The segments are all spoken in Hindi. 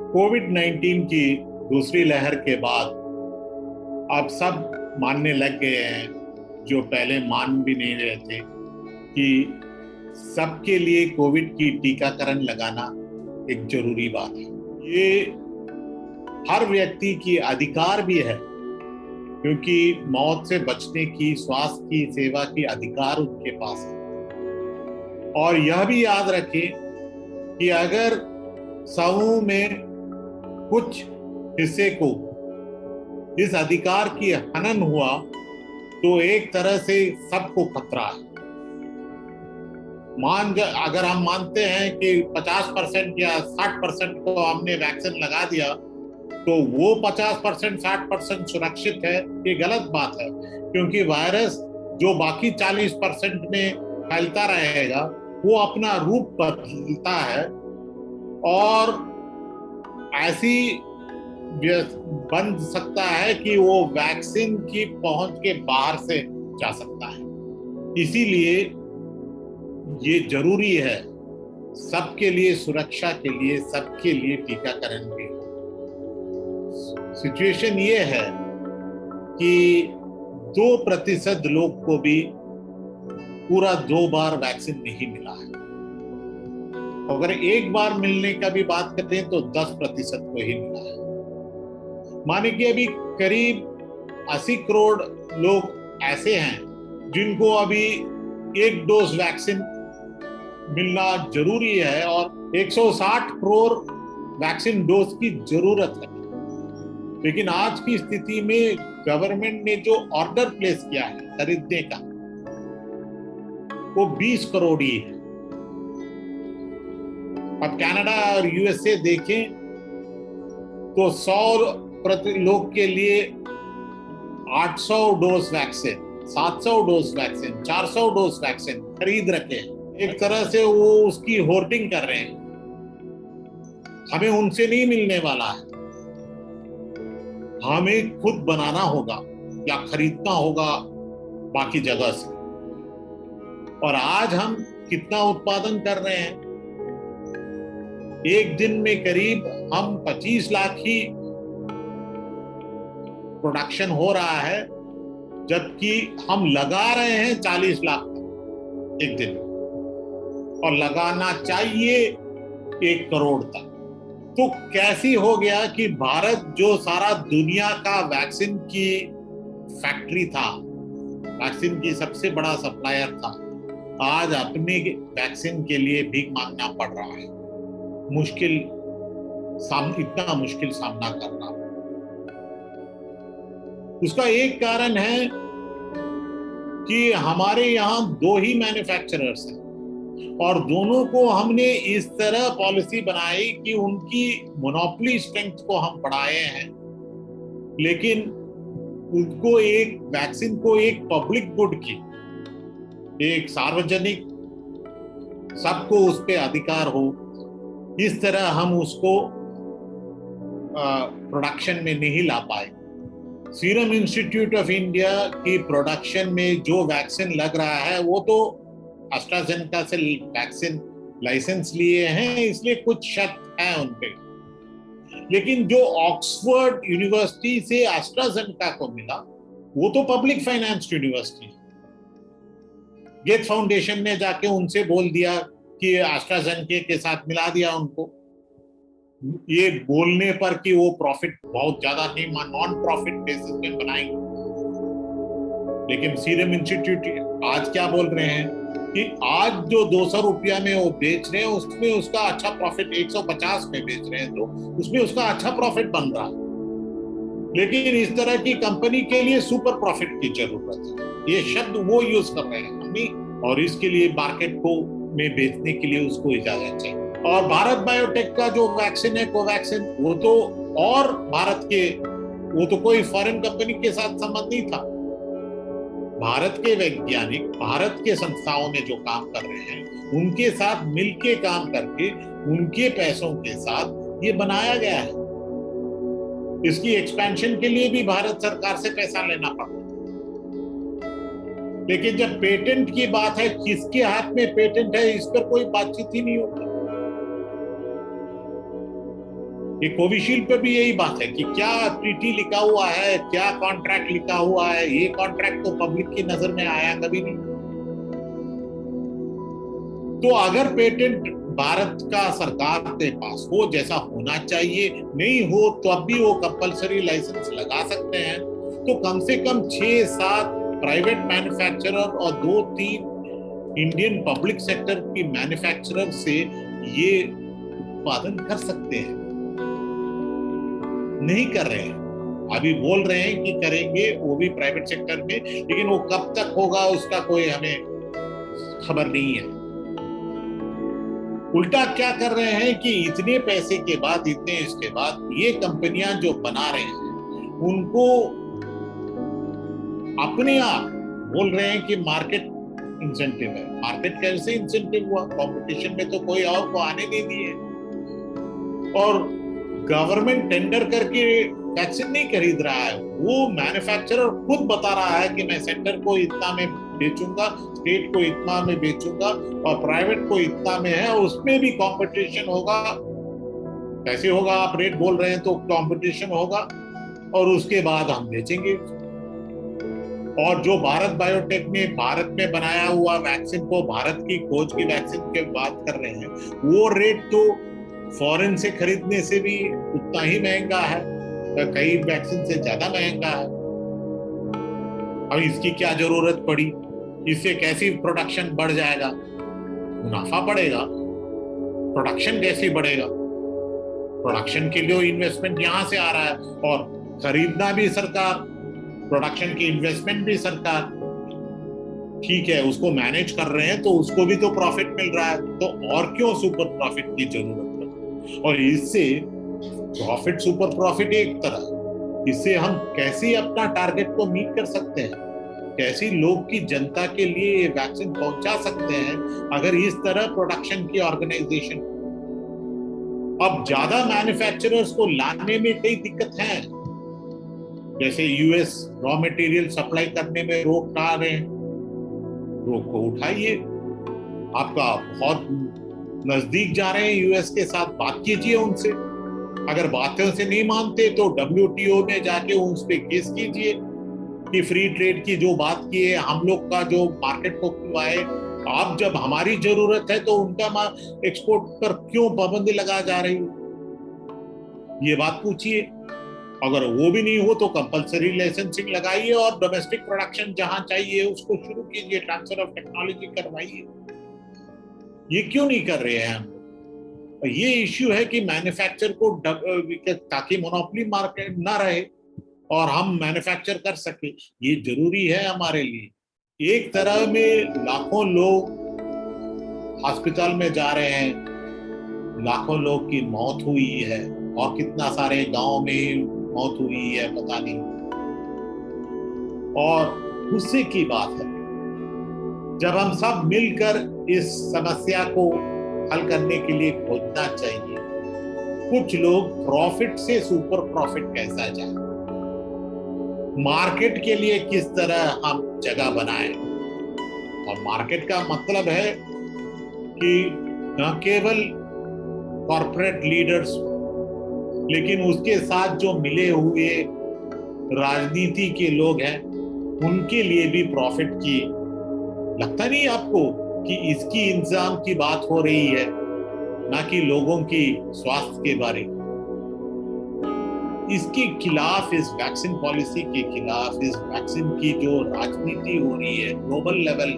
कोविड-19 की दूसरी लहर के बाद अब सब मानने लग गए हैं, जो पहले मान भी नहीं रहे थे, कि सबके लिए कोविड की टीकाकरण लगाना एक जरूरी बात है। ये हर व्यक्ति की अधिकार भी है, क्योंकि मौत से बचने की, स्वास्थ्य की सेवा की अधिकार उनके पास है। और यह भी याद रखें कि अगर समूह में कुछ हिस्से को इस अधिकार की हनन हुआ तो एक तरह से सबको खतरा है। अगर हम मानते हैं कि 50% या 60% को हमने वैक्सीन लगा दिया तो वो 50% 60% सुरक्षित है, ये गलत बात है। क्योंकि वायरस जो बाकी 40% में फैलता रहेगा वो अपना रूप बदलता है और ऐसी बन सकता है कि वो वैक्सीन की पहुंच के बाहर से जा सकता है। इसीलिए ये जरूरी है, सबके लिए, सुरक्षा के लिए, सबके लिए टीकाकरण भी। सिचुएशन ये है कि 2% लोग को भी पूरा 2 बार वैक्सीन नहीं मिला है। अगर एक बार मिलने का भी बात करते हैं तो 10% को ही मिला है। माने कि अभी करीब 80 करोड़ लोग ऐसे हैं जिनको अभी एक डोज वैक्सीन मिलना जरूरी है और 160 करोड़ वैक्सीन डोज की जरूरत है। लेकिन आज की स्थिति में गवर्नमेंट ने जो ऑर्डर प्लेस किया है खरीदने का, वो 20 करोड़ ही है। अब कनाडा और यूएसए देखें तो 100 लोग के लिए 800 dose vaccine, 700 dose vaccine, 400 dose vaccine खरीद रखे हैं। एक तरह से वो उसकी होर्डिंग कर रहे हैं। हमें उनसे नहीं मिलने वाला है, हमें खुद बनाना होगा या खरीदना होगा बाकी जगह से। और आज हम कितना उत्पादन कर रहे हैं? एक दिन में करीब हम 25 लाख ही प्रोडक्शन हो रहा है, जबकि हम लगा रहे हैं 40 लाख एक दिन, और लगाना चाहिए 1 करोड़ तक। तो कैसी हो गया कि भारत जो सारा दुनिया का वैक्सीन की फैक्ट्री था, वैक्सीन की सबसे बड़ा सप्लायर था, आज अपने वैक्सीन के लिए भीख मांगना पड़ रहा है। इतना मुश्किल सामना करना। उसका एक कारण है कि हमारे यहाँ 2 ही मैन्युफैक्चरर्स हैं और दोनों को हमने इस तरह पॉलिसी बनाई कि उनकी मोनोपोली स्ट्रेंथ को हम बढ़ाए हैं, लेकिन उनको एक वैक्सीन को एक पब्लिक गुड की, एक सार्वजनिक, सबको उस पर अधिकार हो, इस तरह हम उसको प्रोडक्शन में नहीं ला पाए। सीरम इंस्टीट्यूट ऑफ इंडिया की प्रोडक्शन में जो वैक्सीन लग रहा है वो तो एस्ट्राजेनेका से वैक्सीन लाइसेंस लिए हैं, इसलिए कुछ शक है उन पे। लेकिन जो ऑक्सफोर्ड यूनिवर्सिटी से एस्ट्राजेनेका को मिला वो तो पब्लिक फाइनेंस यूनिवर्सिटी है। गेट्स फाउंडेशन ने जाके उनसे बोल दिया कि एस्ट्राजेनेका के साथ मिला दिया उनको, ये बोलने पर कि वो प्रॉफिट बहुत ज्यादा नहीं, नॉन प्रॉफिट बेसिस में बनाएंगे। लेकिन सीरम इंस्टीट्यूट आज क्या बोल रहे हैं कि आज जो 200 रुपया में वो बेच रहे हैं उसमें उसका अच्छा प्रॉफिट, 150 में बेच रहे हैं तो उसमें उसका अच्छा प्रॉफिट बन रहा है। लेकिन इस तरह की कंपनी के लिए सुपर प्रॉफिट की जरूरत है, ये शब्द वो यूज कर रहे हैं हमने, और इसके लिए मार्केट को में बेचने के लिए उसको इजाजत चाहिए। और भारत बायोटेक का जो वैक्सीन है कोवैक्सीन, वो तो और भारत के, वो तो कोई फॉरेन कंपनी के साथ संबंध नहीं था। भारत के वैज्ञानिक भारत के संस्थाओं में जो काम कर रहे हैं उनके साथ मिलके काम करके उनके पैसों के साथ ये बनाया गया है। इसकी एक्सपेंशन के लिए भी भारत सरकार से पैसा लेना पड़ता है। लेकिन जब पेटेंट की बात है, किसके हाथ में पेटेंट है, इस पर कोई बातचीत ही नहीं होती। ये कोविशील्ड पे भी यही बात है कि क्या ट्रीटी लिखा हुआ है, क्या कॉन्ट्रैक्ट लिखा हुआ है, ये कॉन्ट्रैक्ट तो पब्लिक की नजर में आया कभी नहीं। तो अगर पेटेंट भारत का सरकार के पास हो, जैसा होना चाहिए, नहीं हो तो अब भी वो कंपलसरी लाइसेंस लगा सकते हैं, तो कम से कम 6-7 प्राइवेट मैन्युफैक्चरर और 2-3 इंडियन पब्लिक सेक्टर की मैन्युफैक्चरर से ये उत्पादन कर सकते हैं। नहीं कर रहे हैं, अभी बोल रहे हैं कि करेंगे, वो भी प्राइवेट सेक्टर में, लेकिन वो कब तक होगा उसका कोई हमें खबर नहीं है। उल्टा क्या कर रहे हैं कि इतने पैसे के बाद, इतने इसके बाद ये कंपनियां जो बना रहे हैं उनको अपने आप बोल रहे हैं कि मार्केट इंसेंटिव है। मार्केट कैसे इंसेंटिव हुआ? कंपटीशन में तो कोई और को आने नहीं दिए, और गवर्नमेंट टेंडर करके वैक्सीन नहीं खरीद रहा है, वो मैन्युफैक्चरर खुद बता रहा है कि मैं सेंटर को इतना में बेचूंगा, स्टेट को इतना में बेचूंगा, और प्राइवेट को इतना में है, और उसमें भी कंपटीशन होगा। कैसे होगा? आप रेट बोल रहे हैं तो कंपटीशन होगा, और उसके बाद हम बेचेंगे। और जो भारत बायोटेक ने भारत में बनाया हुआ वैक्सीन को, भारत की खोज की वैक्सीन की बात कर रहे हैं, वो रेट तो फॉरेन से खरीदने से भी उतना ही महंगा है, कई वैक्सीन से ज्यादा महंगा है। अब इसकी क्या जरूरत पड़ी? इससे कैसी प्रोडक्शन बढ़ जाएगा? मुनाफा बढ़ेगा, प्रोडक्शन कैसे बढ़ेगा? प्रोडक्शन के लिए इन्वेस्टमेंट यहां से आ रहा है, और खरीदना भी सरकार, प्रोडक्शन की इन्वेस्टमेंट भी सरकार। ठीक है, उसको मैनेज कर रहे हैं तो उसको भी तो प्रॉफिट मिल रहा है, तो और क्यों सुपर प्रॉफिट की जरूरत है? और इससे प्रॉफिट, सुपर प्रॉफिट एक तरह, इससे हम कैसे अपना टारगेट को मीट कर सकते हैं, कैसी लोग की, जनता के लिए ये वैक्सीन पहुंचा सकते हैं अगर इस तरह प्रोडक्शन की ऑर्गेनाइजेशन। अब ज्यादा मैन्युफैक्चरर्स को लाने में कई दिक्कत है, जैसे यूएस रॉ मटेरियल सप्लाई करने में रोक आ रहे हैं, रोक को उठाइए। आपका बहुत नजदीक जा रहे हैं यूएस के साथ, बात कीजिए उनसे। अगर बातों से नहीं मानते तो WTO में जाके उस पे केस कीजिए कि फ्री ट्रेड की जो बात की है, हम लोग का जो मार्केट को क्यों आए, आप जब हमारी जरूरत है तो उनका एक्सपोर्ट पर क्यों पाबंदी लगा जा रही है, ये बात पूछिए। अगर वो भी नहीं हो तो कंपलसरी लाइसेंसिंग लगाइए, और डोमेस्टिक प्रोडक्शन जहां चाहिए उसको शुरू कीजिए, ट्रांसफर ऑफ टेक्नोलॉजी करवाइए। ये क्यों नहीं कर रहे हैं हम? ये इश्यू है कि मैन्युफैक्चर को, ताकि मोनोपोली मार्केट ना रहे और हम मैन्युफैक्चर कर सके, ये जरूरी है हमारे लिए। एक तरह में लाखों लोग हॉस्पिटल में जा रहे हैं, लाखों लोग की मौत हुई है, और कितना सारे गांव में मौत हुई है पता नहीं। और गुस्से की बात है, जब हम सब मिलकर इस समस्या को हल करने के लिए खोजना चाहिए। कुछ लोग प्रॉफिट से सुपर प्रॉफिट कैसा जाए, मार्केट के लिए किस तरह हम जगह बनाएं, और मार्केट का मतलब है कि न केवल कॉर्पोरेट लीडर्स, लेकिन उसके साथ जो मिले हुए राजनीति के लोग हैं, उनके लिए भी प्रॉफिट की, लगता नहीं आपको कि इसकी इंतजाम की बात हो रही है, ना कि लोगों की स्वास्थ्य के बारे? इसके खिलाफ, इस वैक्सीन पॉलिसी के खिलाफ, इस वैक्सीन की जो राजनीति हो रही है ग्लोबल लेवल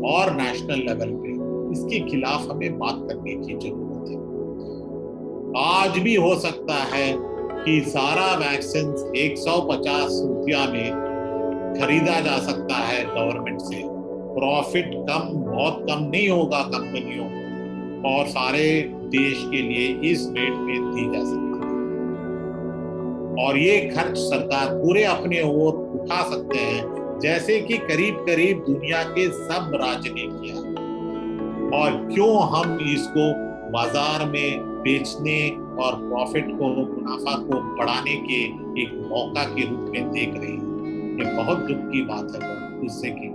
और नेशनल लेवल पे, इसके खिलाफ हमें बात करने की जरूरत है। आज भी हो सकता है कि सारा वैक्सीन 150 रुपया में खरीदा जा सकता है गवर्नमेंट से, प्रॉफिट कम, बहुत कम नहीं होगा कंपनियों, और सारे देश के लिए इस रेट पे दी जा सकती है, और ये खर्च सरकार पूरे अपने ओर उठा सकते हैं, जैसे कि करीब करीब दुनिया के सब राज्य ने किया। और क्यों हम इसको बाजार में बेचने और प्रॉफिट को, मुनाफा को बढ़ाने के एक मौका के रूप में देख रहे हैं? ये बहुत दुख की बात है, बहुत गुस्से की।